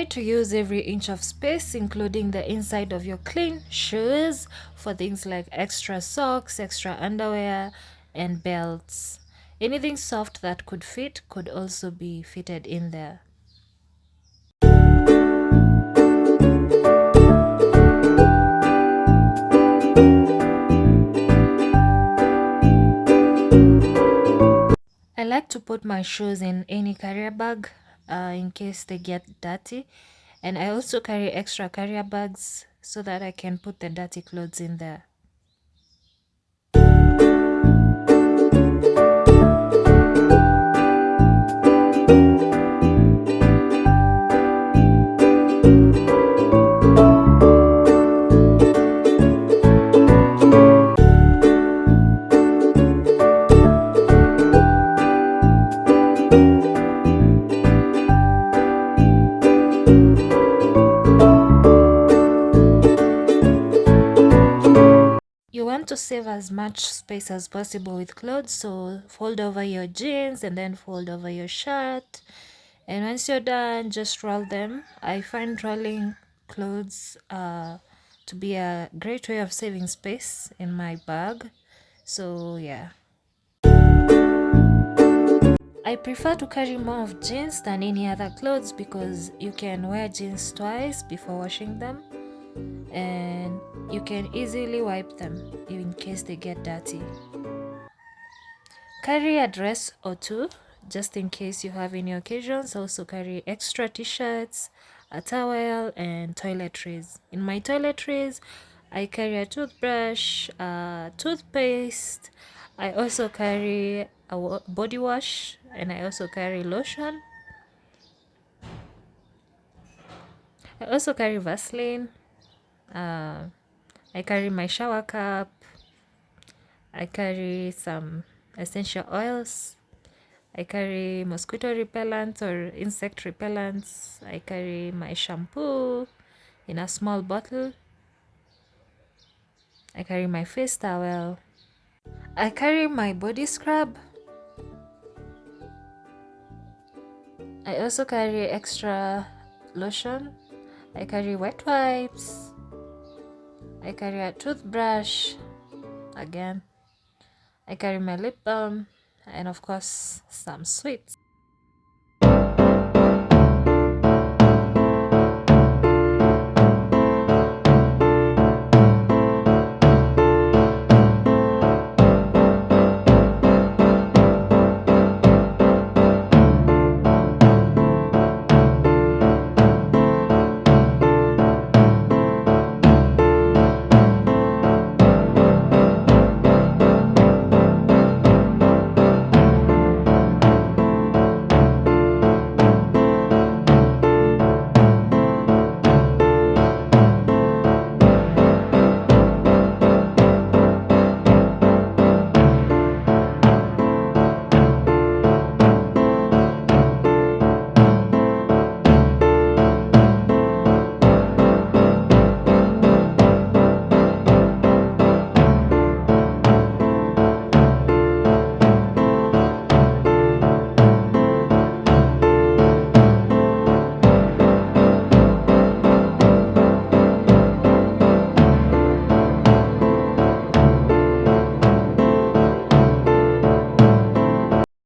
Try to use every inch of space, including the inside of your clean shoes, for things like extra socks, extra underwear, and belts. Anything soft that could fit could also be fitted in there. I like to put my shoes in any carrier bag in case they get dirty, and I also carry extra carrier bags so that I can put the dirty clothes in there. You want to save as much space as possible with clothes, so fold over your jeans and then fold over your shirt, and once you're done, just roll them. I find rolling clothes to be a great way of saving space in my bag, so yeah. I prefer to carry more of jeans than any other clothes because you can wear jeans twice before washing them, and you can easily wipe them in case they get dirty. Carry a dress or two just in case you have any occasions. Also carry extra t-shirts, a towel, and toiletries. In my toiletries, I carry a toothbrush, a toothpaste. I also carry a body wash, and I also carry lotion. I also carry Vaseline. I carry my shower cap. I carry some essential oils. I carry mosquito repellents or insect repellents. I carry my shampoo in a small bottle. I carry my face towel. I carry my body scrub. I also carry extra lotion. I carry wet wipes. I carry a toothbrush again. I carry my lip balm and of course some sweets.